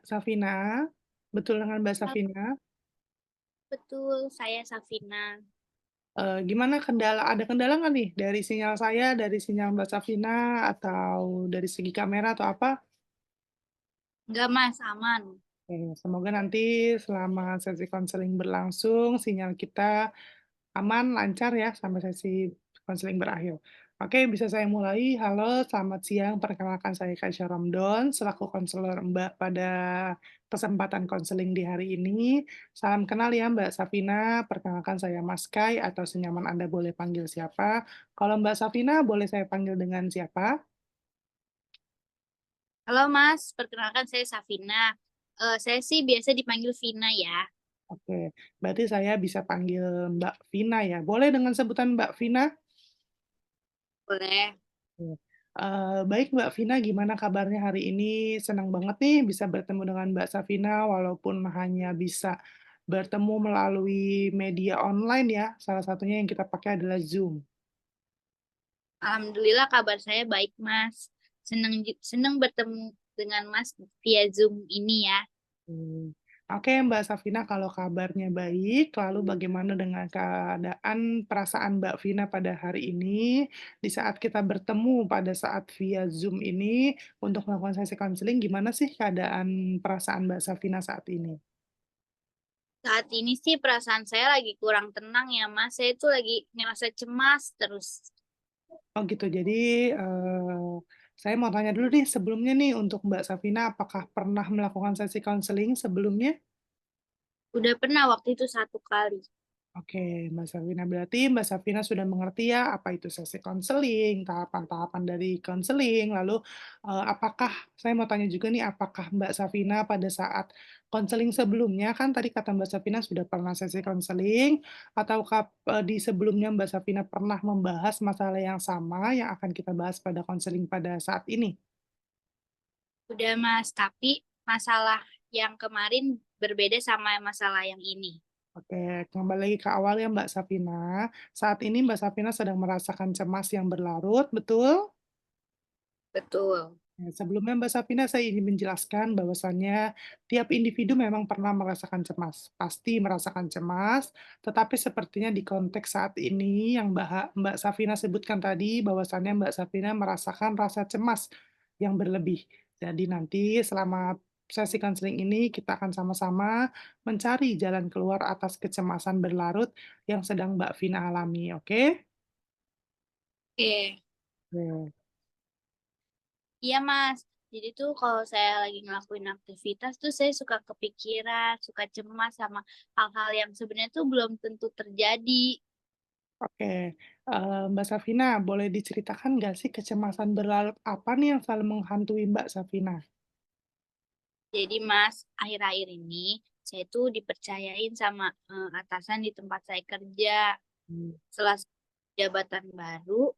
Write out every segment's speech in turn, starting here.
Safina? Betul dengan Mbak Halo, Safina? betul, saya Safina. Gimana ada kendala nggak nih dari sinyal saya, dari sinyal Mbak Safina, atau dari segi kamera atau apa? Enggak, Mas, aman. Semoga nanti selama sesi konseling berlangsung, sinyal kita aman, lancar ya sampai sesi konseling berakhir. Oke, bisa saya mulai. Halo, selamat siang. Perkenalkan saya Kaisya Romdon, selaku konselor Mbak pada kesempatan konseling di hari ini. Salam kenal ya Mbak Safina, perkenalkan saya Mas Kai, atau senyaman Anda boleh panggil siapa. Kalau Mbak Safina, boleh saya panggil dengan siapa? Halo, Mas, perkenalkan saya Safina. Saya sih biasa dipanggil Vina ya. Oke, berarti saya bisa panggil Mbak Vina ya. Boleh dengan sebutan Mbak Vina? Boleh. Oke. Baik Mbak Vina, gimana kabarnya hari ini? Senang banget nih bisa bertemu dengan Mbak Safina, walaupun hanya bisa bertemu melalui media online ya. Salah satunya yang kita pakai adalah Zoom. Alhamdulillah kabar saya baik, Mas. Seneng bertemu dengan Mas via Zoom ini ya. Hmm. Oke Mbak Safina, kalau kabarnya baik, lalu bagaimana dengan keadaan perasaan Mbak Vina pada hari ini? Di saat kita bertemu pada saat via Zoom ini untuk melakukan sesi konseling, gimana sih keadaan perasaan Mbak Safina saat ini? Saat ini sih perasaan saya lagi kurang tenang ya, Mas. Saya tuh lagi ngerasa cemas terus. Oh gitu, jadi saya mau tanya dulu nih sebelumnya nih untuk Mbak Safina, apakah pernah melakukan sesi konseling sebelumnya? Udah pernah waktu itu 1 kali. Oke, Mbak Safina, berarti Mbak Safina sudah mengerti ya apa itu sesi konseling, tahapan-tahapan dari konseling, lalu apakah, saya mau tanya juga nih, apakah Mbak Safina pada saat konseling sebelumnya, kan tadi kata Mbak Safina sudah pernah sesi konseling, ataukah di sebelumnya Mbak Safina pernah membahas masalah yang sama yang akan kita bahas pada konseling pada saat ini? Udah, Mas, tapi masalah yang kemarin berbeda sama masalah yang ini. Oke, kembali lagi ke awal ya Mbak Safina. Saat ini Mbak Safina sedang merasakan cemas yang berlarut, betul? Betul. Ya, sebelumnya Mbak Safina, saya ingin menjelaskan bahwasannya tiap individu memang pernah merasakan cemas. Pasti merasakan cemas, tetapi sepertinya di konteks saat ini yang Mbak Safina sebutkan tadi, bahwasannya Mbak Safina merasakan rasa cemas yang berlebih. Jadi nanti selama sesi konseling ini kita akan sama-sama mencari jalan keluar atas kecemasan berlarut yang sedang Mbak Vina alami, oke? Oke. Oke. Iya, Mas. Jadi tuh kalau saya lagi ngelakuin aktivitas tuh saya suka kepikiran, suka cemas sama hal-hal yang sebenarnya tuh belum tentu terjadi. Oke, Mbak Safina, boleh diceritakan nggak sih kecemasan berlarut apa nih yang selalu menghantui Mbak Safina? Jadi, Mas, akhir-akhir ini saya tuh dipercayain sama atasan di tempat saya kerja. Hmm. Setelah jabatan baru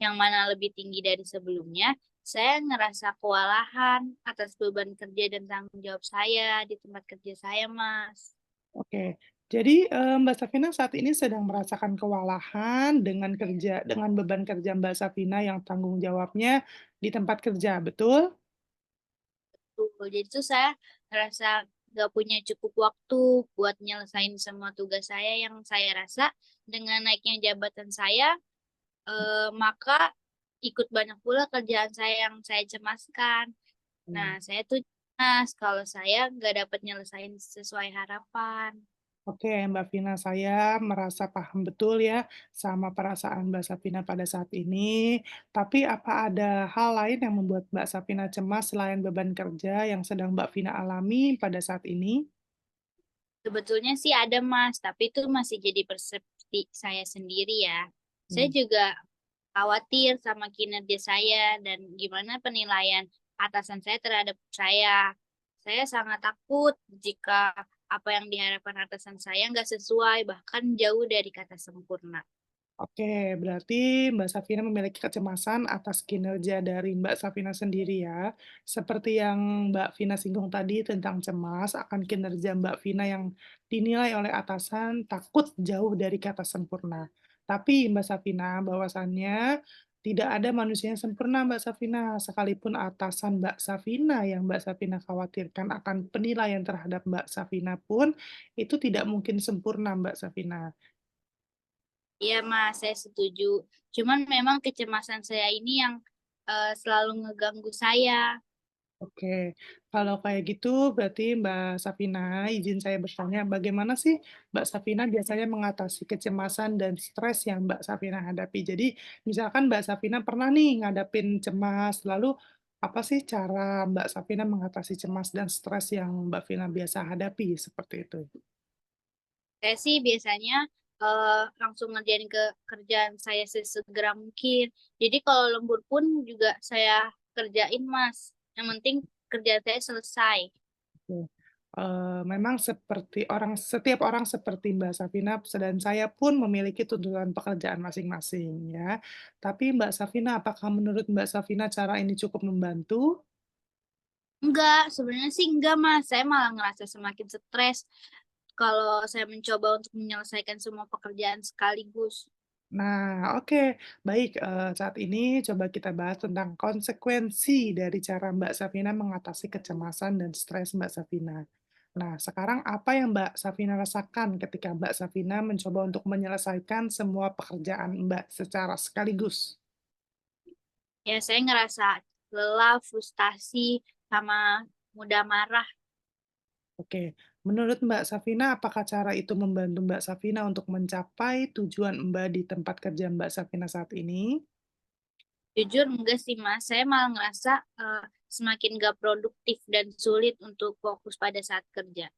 yang mana lebih tinggi dari sebelumnya, saya ngerasa kewalahan atas beban kerja dan tanggung jawab saya di tempat kerja saya, Mas. Oke, jadi Mbak Safina saat ini sedang merasakan kewalahan dengan beban kerja Mbak Safina yang tanggung jawabnya di tempat kerja, betul? Betul. Jadi tuh saya ngerasa gak punya cukup waktu buat nyelesain semua tugas saya yang saya rasa dengan naiknya jabatan saya, maka ikut banyak pula kerjaan saya yang saya cemaskan. Nah, Hmm. saya tuh cemas kalau saya nggak dapat nyelesain sesuai harapan. Oke, Mbak Vina, saya merasa paham betul ya sama perasaan Mbak Safina pada saat ini. Tapi apa ada hal lain yang membuat Mbak Safina cemas selain beban kerja yang sedang Mbak Vina alami pada saat ini? Sebetulnya sih ada, Mas, tapi itu masih jadi persepsi saya sendiri ya. Saya Hmm. juga khawatir sama kinerja saya dan gimana penilaian atasan saya terhadap saya. Saya sangat takut jika apa yang diharapkan atasan saya nggak sesuai, bahkan jauh dari kata sempurna. Oke, berarti Mbak Safina memiliki kecemasan atas kinerja dari Mbak Safina sendiri ya. Seperti yang Mbak Vina singgung tadi tentang cemas akan kinerja Mbak Vina yang dinilai oleh atasan takut jauh dari kata sempurna. Tapi Mbak Safina bahwasannya Tidak ada manusia yang sempurna, Mbak Safina. Sekalipun atasan Mbak Safina yang Mbak Safina khawatirkan akan penilaian terhadap Mbak Safina pun, itu tidak mungkin sempurna, Mbak Safina. Iya, Mas, saya setuju. Cuman memang kecemasan saya ini yang selalu ngeganggu saya. Oke, kalau kayak gitu berarti Mbak Safina, izin saya bertanya, bagaimana sih Mbak Safina biasanya mengatasi kecemasan dan stres yang Mbak Safina hadapi? Jadi, misalkan Mbak Safina pernah nih ngadapin cemas, lalu apa sih cara Mbak Safina mengatasi cemas dan stres yang Mbak Vina biasa hadapi seperti itu? Saya sih biasanya langsung ngerjain ke kerjaan saya sesegera mungkin. Jadi kalau lembur pun juga saya kerjain, Mas. Yang penting kerjaan saya selesai. Oke. Memang setiap orang seperti Mbak Safina dan saya pun memiliki tuntutan pekerjaan masing-masing ya. Tapi Mbak Safina, apakah menurut Mbak Safina cara ini cukup membantu? Enggak, sebenarnya sih enggak, Mas. Saya malah ngerasa semakin stres kalau saya mencoba untuk menyelesaikan semua pekerjaan sekaligus. Nah, oke. Baik, saat ini coba kita bahas tentang konsekuensi dari cara Mbak Safina mengatasi kecemasan dan stres Mbak Safina. Nah, sekarang apa yang Mbak Safina rasakan ketika Mbak Safina mencoba untuk menyelesaikan semua pekerjaan Mbak secara sekaligus? Ya, saya ngerasa lelah, frustasi, sama mudah marah. Oke, menurut Mbak Safina, apakah cara itu membantu Mbak Safina untuk mencapai tujuan Mbak di tempat kerja Mbak Safina saat ini? Jujur enggak sih, Mas. Saya malah ngerasa semakin gak produktif dan sulit untuk fokus pada saat kerja.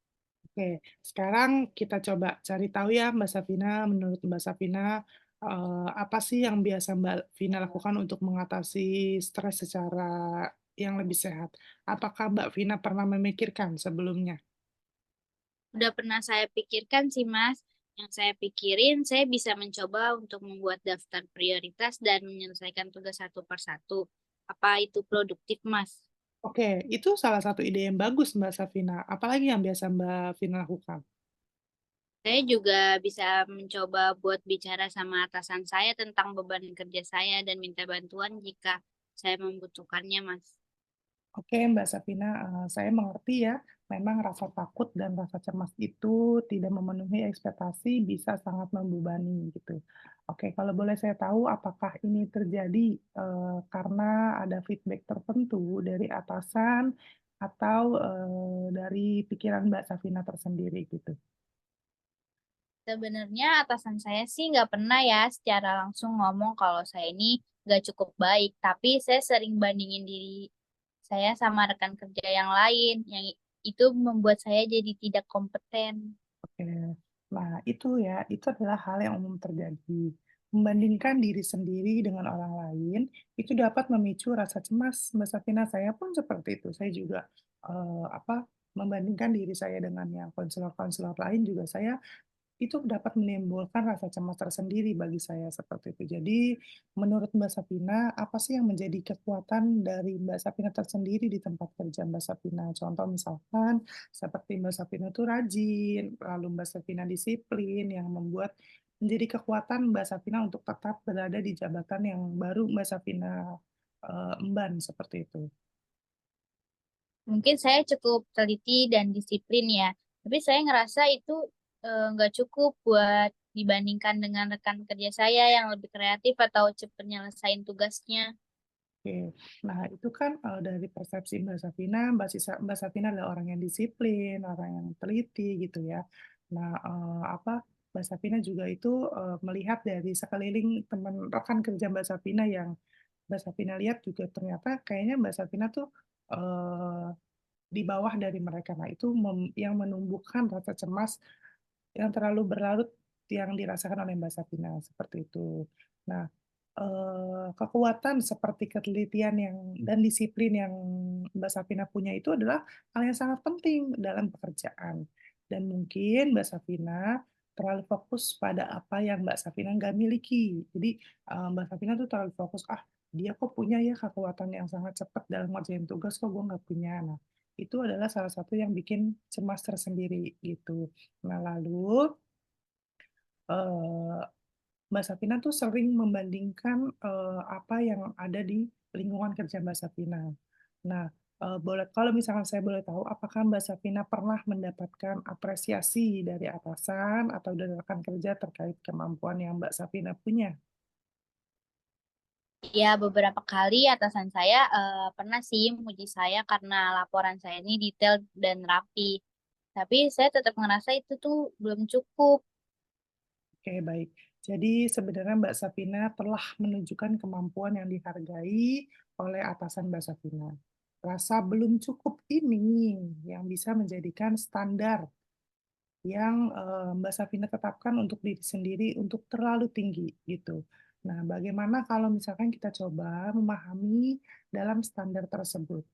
Oke, sekarang kita coba cari tahu ya Mbak Safina, menurut Mbak Safina, apa sih yang biasa Mbak Vina lakukan untuk mengatasi stres secara yang lebih sehat? Apakah Mbak Vina pernah memikirkan sebelumnya? Udah pernah saya pikirkan sih, Mas. Yang saya pikirin, saya bisa mencoba untuk membuat daftar prioritas dan menyelesaikan tugas satu per satu. Apa itu produktif, Mas? Oke, itu salah satu ide yang bagus Mbak Safina. Apalagi yang biasa Mbak Vina lakukan? Saya juga bisa mencoba buat bicara sama atasan saya tentang beban kerja saya dan minta bantuan jika saya membutuhkannya, Mas. Oke, Mbak Safina, saya mengerti ya, memang rasa takut dan rasa cemas itu tidak memenuhi ekspektasi bisa sangat membebani gitu. Oke, kalau boleh saya tahu apakah ini terjadi, karena ada feedback tertentu dari atasan atau, dari pikiran Mbak Safina tersendiri gitu? Sebenarnya atasan saya sih nggak pernah ya secara langsung ngomong kalau saya ini nggak cukup baik, tapi saya sering bandingin diri saya sama rekan kerja yang lain, yang itu membuat saya jadi tidak kompeten. Oke. Nah, itu ya, itu adalah hal yang umum terjadi. Membandingkan diri sendiri dengan orang lain, itu dapat memicu rasa cemas. Mbak Safina, saya pun seperti itu. Saya juga, membandingkan diri saya dengan yang konselor-konselor lain juga saya itu dapat menimbulkan rasa cemas tersendiri bagi saya, seperti itu. Jadi, menurut Mbak Safina, apa sih yang menjadi kekuatan dari Mbak Safina tersendiri di tempat kerja Mbak Safina? Contoh misalkan, seperti Mbak Safina tuh rajin, lalu Mbak Safina disiplin, yang membuat menjadi kekuatan Mbak Safina untuk tetap berada di jabatan yang baru Mbak Safina, emban, seperti itu. Mungkin saya cukup teliti dan disiplin ya, tapi saya ngerasa itu nggak cukup buat dibandingkan dengan rekan kerja saya yang lebih kreatif atau cepat nyelesain tugasnya. Oke. Nah, itu kan, dari persepsi Mbak Safina, Mbak Safina adalah orang yang disiplin, orang yang teliti gitu ya. Nah, Mbak Safina juga itu, melihat dari sekeliling teman rekan kerja Mbak Safina yang Mbak Safina lihat juga ternyata kayaknya Mbak Safina tuh, eee, di bawah dari mereka. Nah, itu yang menumbuhkan rasa cemas yang terlalu berlarut yang dirasakan oleh Mbak Safina, seperti itu. Nah, kekuatan seperti ketelitian dan disiplin yang Mbak Safina punya itu adalah hal yang sangat penting dalam pekerjaan. Dan mungkin Mbak Safina terlalu fokus pada apa yang Mbak Safina nggak miliki. Jadi, Mbak Safina tuh terlalu fokus, "Ah, dia kok punya ya kekuatan yang sangat cepat dalam ngerjain tugas, kok gue nggak punya?" Nah, itu adalah salah satu yang bikin cemas tersendiri, gitu. Nah, lalu, Mbak Safina tuh sering membandingkan, apa yang ada di lingkungan kerja Mbak Safina. Nah, kalau misalkan saya boleh tahu, apakah Mbak Safina pernah mendapatkan apresiasi dari atasan atau dari rekan kerja terkait kemampuan yang Mbak Safina punya? Ya, beberapa kali atasan saya pernah sih muji saya karena laporan saya ini detail dan rapi. Tapi saya tetap ngerasa itu tuh belum cukup. Oke, baik. Jadi sebenarnya Mbak Safina telah menunjukkan kemampuan yang dihargai oleh atasan Mbak Safina. Rasa belum cukup ini yang bisa menjadikan standar yang, Mbak Safina tetapkan untuk diri sendiri untuk terlalu tinggi, gitu. Nah, bagaimana kalau misalkan kita coba memahami dalam standar tersebut?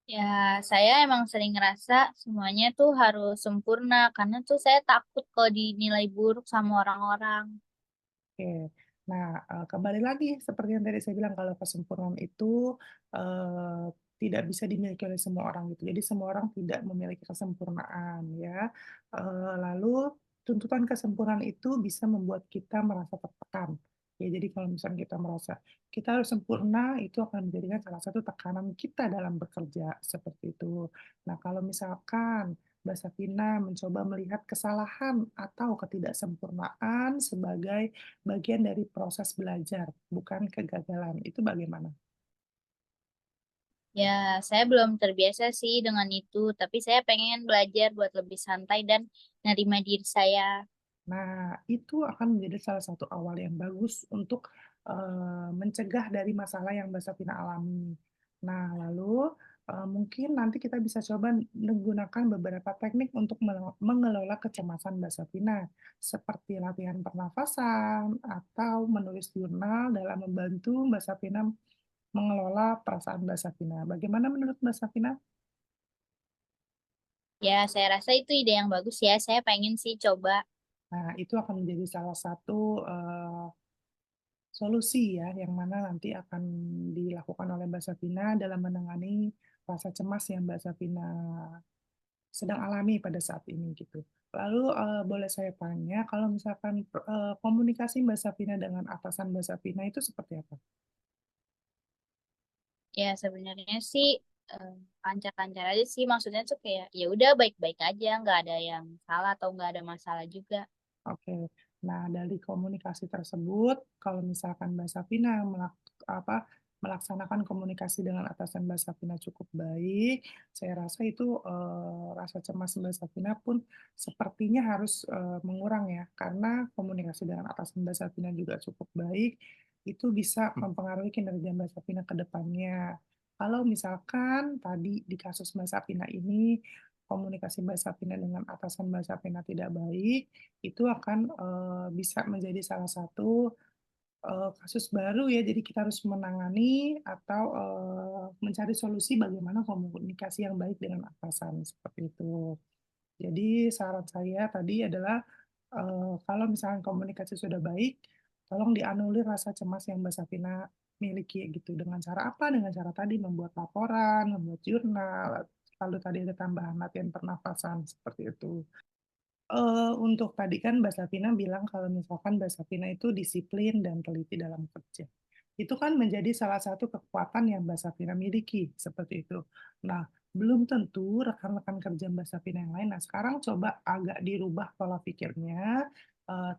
Ya, saya emang sering ngerasa semuanya tuh harus sempurna karena tuh saya takut kalau dinilai buruk sama orang-orang. Oke. Nah, kembali lagi seperti yang tadi saya bilang kalau kesempurnaan itu, tidak bisa dimiliki oleh semua orang gitu. Jadi semua orang tidak memiliki kesempurnaan ya. Lalu tuntutan kesempurnaan itu bisa membuat kita merasa tertekan. Ya, jadi kalau misalnya kita merasa kita harus sempurna, itu akan menjadikan salah satu tekanan kita dalam bekerja, seperti itu. Nah, kalau misalkan Mbak Safina mencoba melihat kesalahan atau ketidaksempurnaan sebagai bagian dari proses belajar, bukan kegagalan. Itu bagaimana? Ya, saya belum terbiasa sih dengan itu, tapi saya pengen belajar buat lebih santai dan nerima diri saya. Nah, itu akan menjadi salah satu awal yang bagus untuk, mencegah dari masalah yang Mbak Safina alami. Nah, lalu, mungkin nanti kita bisa coba menggunakan beberapa teknik untuk mengelola kecemasan Mbak Safina, seperti latihan pernafasan atau menulis jurnal dalam membantu Mbak Safina mengelola perasaan Mbak Safina. Bagaimana menurut Mbak Safina? Ya, saya rasa itu ide yang bagus ya. Saya pengen sih coba. Nah, itu akan menjadi salah satu, solusi ya, yang mana nanti akan dilakukan oleh Mbak Safina dalam menangani rasa cemas yang Mbak Safina sedang alami pada saat ini gitu. Lalu, boleh saya tanya kalau misalkan, komunikasi Mbak Safina dengan atasan Mbak Safina itu seperti apa? Ya, sebenarnya sih eh, lancar-lancar aja sih. Maksudnya tuh kayak ya udah baik-baik aja, nggak ada yang salah atau nggak ada masalah juga. Oke. Nah, dari komunikasi tersebut, kalau misalkan Mbak Safina melaksanakan komunikasi dengan atasan Mbak Safina cukup baik, saya rasa itu, rasa cemas Mbak Safina pun sepertinya harus, mengurang ya, karena komunikasi dengan atasan Mbak Safina juga cukup baik, itu bisa mempengaruhi kinerja Mbak Safina ke depannya. Kalau misalkan tadi di kasus Mbak Safina ini, komunikasi Mbak Safina dengan atasan Mbak Safina tidak baik, itu akan, bisa menjadi salah satu, kasus baru ya. Jadi kita harus menangani atau, mencari solusi bagaimana komunikasi yang baik dengan atasan, seperti itu. Jadi saran saya tadi adalah, kalau misalkan komunikasi sudah baik, tolong dianulir rasa cemas yang Mbak Safina miliki gitu. Dengan cara apa? Dengan cara tadi membuat laporan, membuat jurnal, lalu tadi ada tambahan latihan pernafasan, seperti itu. Untuk tadi kan Mbak Safina bilang kalau misalkan Mbak Safina itu disiplin dan teliti dalam kerja. Itu kan menjadi salah satu kekuatan yang Mbak Safina miliki, seperti itu. Nah, belum tentu rekan-rekan kerja Mbak Safina yang lain. Nah, sekarang coba agak dirubah pola pikirnya,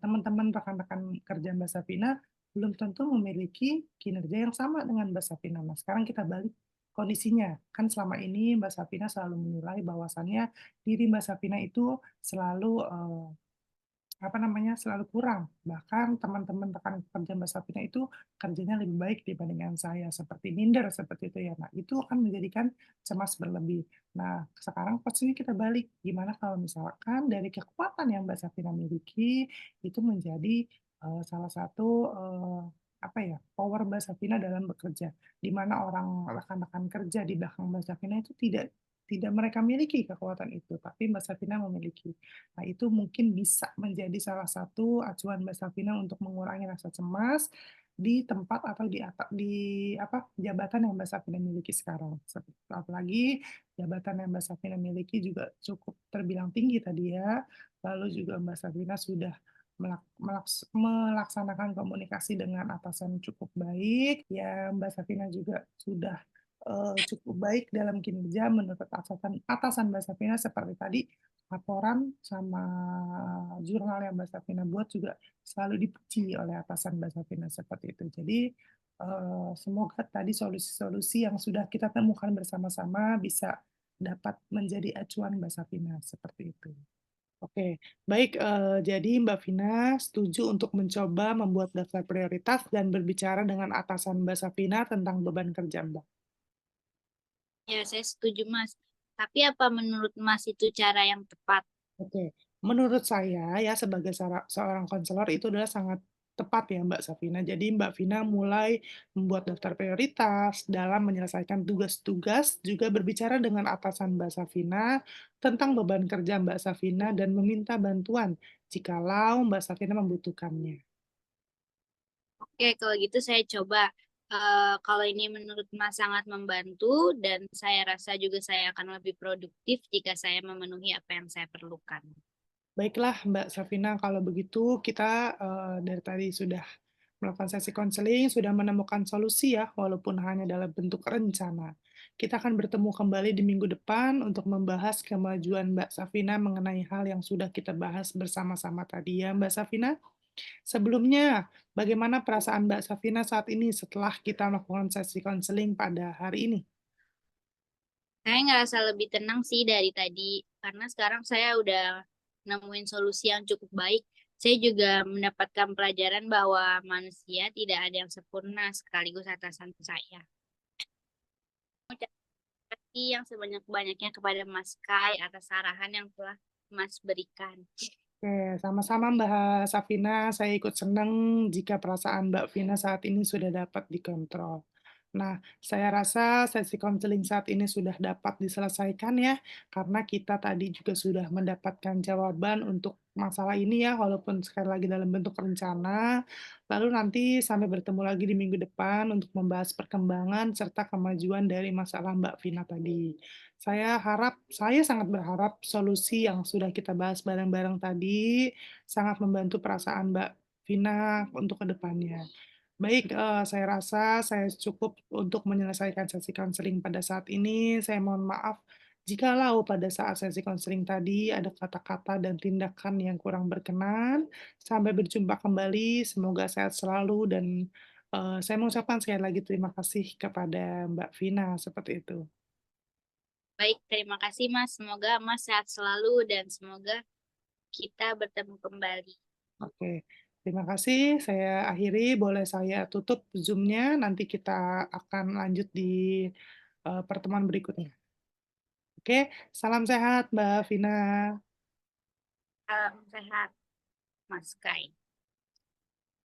teman-teman rekan-rekan kerja Mbak Safina belum tentu memiliki kinerja yang sama dengan Mbak Safina. Nah, sekarang kita balik kondisinya. Kan selama ini Mbak Safina selalu menilai bahwasannya diri Mbak Safina itu selalu, apa namanya, selalu kurang. Bahkan teman-teman rekan kerja Mbak Safina itu kerjanya lebih baik dibandingkan saya, seperti minder, seperti itu ya. Nah, itu akan menjadikan cemas berlebih. Nah, sekarang posisinya kita balik, gimana kalau misalkan dari kekuatan yang Mbak Safina miliki, itu menjadi, salah satu, apa ya, power Mbak Safina dalam bekerja. Di mana orang rekan-rekan kerja di belakang Mbak Safina itu tidak mereka miliki kekuatan itu, tapi Mbak Safina memiliki. Nah, itu mungkin bisa menjadi salah satu acuan Mbak Safina untuk mengurangi rasa cemas di tempat atau di apa, jabatan yang Mbak Safina miliki sekarang. Apalagi jabatan yang Mbak Safina miliki juga cukup terbilang tinggi tadi ya, lalu juga Mbak Safina sudah melaksanakan komunikasi dengan atasan cukup baik, ya Mbak Safina juga sudah, cukup baik dalam kinerja menurut atasan atasan Mbak Safina seperti tadi, laporan sama jurnal yang Mbak Safina buat juga selalu dipuji oleh atasan Mbak Safina, seperti itu. Jadi, semoga tadi solusi-solusi yang sudah kita temukan bersama-sama bisa dapat menjadi acuan Mbak Safina, seperti itu. Oke, baik, jadi Mbak Vina setuju untuk mencoba membuat daftar prioritas dan berbicara dengan atasan Mbak Safina tentang beban kerja Mbak. Ya, saya setuju, Mas. Tapi apa menurut Mas itu cara yang tepat? Oke, menurut saya ya sebagai seorang konselor itu adalah sangat tepat ya Mbak Safina. Jadi Mbak Vina mulai membuat daftar prioritas dalam menyelesaikan tugas-tugas, juga berbicara dengan atasan Mbak Safina tentang beban kerja Mbak Safina dan meminta bantuan jikalau Mbak Safina membutuhkannya. Oke, kalau gitu saya coba. Kalau ini menurut Mas sangat membantu dan saya rasa juga saya akan lebih produktif jika saya memenuhi apa yang saya perlukan. Baiklah Mbak Safina, kalau begitu kita dari tadi sudah melakukan sesi konseling, sudah menemukan solusi ya, walaupun hanya dalam bentuk rencana. Kita akan bertemu kembali di minggu depan untuk membahas kemajuan Mbak Safina mengenai hal yang sudah kita bahas bersama-sama tadi ya Mbak Safina. Sebelumnya, bagaimana perasaan Mbak Safina saat ini setelah kita melakukan sesi konseling pada hari ini? Saya ngerasa lebih tenang sih dari tadi, karena sekarang saya udah nemuin solusi yang cukup baik. Saya juga mendapatkan pelajaran bahwa manusia tidak ada yang sempurna sekaligus atasan saya. Terima kasih yang sebanyak-banyaknya kepada Mas Kai atas arahan yang telah Mas berikan. Oke, sama-sama Mbak Safina, saya ikut senang jika perasaan Mbak Vina saat ini sudah dapat dikontrol. Nah, saya rasa sesi konseling saat ini sudah dapat diselesaikan ya, karena kita tadi juga sudah mendapatkan jawaban untuk masalah ini ya, walaupun sekali lagi dalam bentuk rencana. Lalu nanti sampai bertemu lagi di minggu depan untuk membahas perkembangan serta kemajuan dari masalah Mbak Vina tadi. Saya sangat berharap solusi yang sudah kita bahas bareng-bareng tadi sangat membantu perasaan Mbak Vina untuk ke depannya. Baik, saya rasa saya cukup untuk menyelesaikan sesi konseling pada saat ini. Saya mohon maaf jikalau pada saat sesi konseling tadi ada kata-kata dan tindakan yang kurang berkenan. Sampai berjumpa kembali, semoga sehat selalu dan, saya mengucapkan sekali lagi terima kasih kepada Mbak Vina, seperti itu. Baik, terima kasih Mas. Semoga Mas sehat selalu dan semoga kita bertemu kembali. Oke, terima kasih. Saya akhiri, boleh saya tutup Zoom-nya, nanti kita akan lanjut di pertemuan berikutnya. Oke, salam sehat Mbak Vina. Salam sehat, Mas Kai.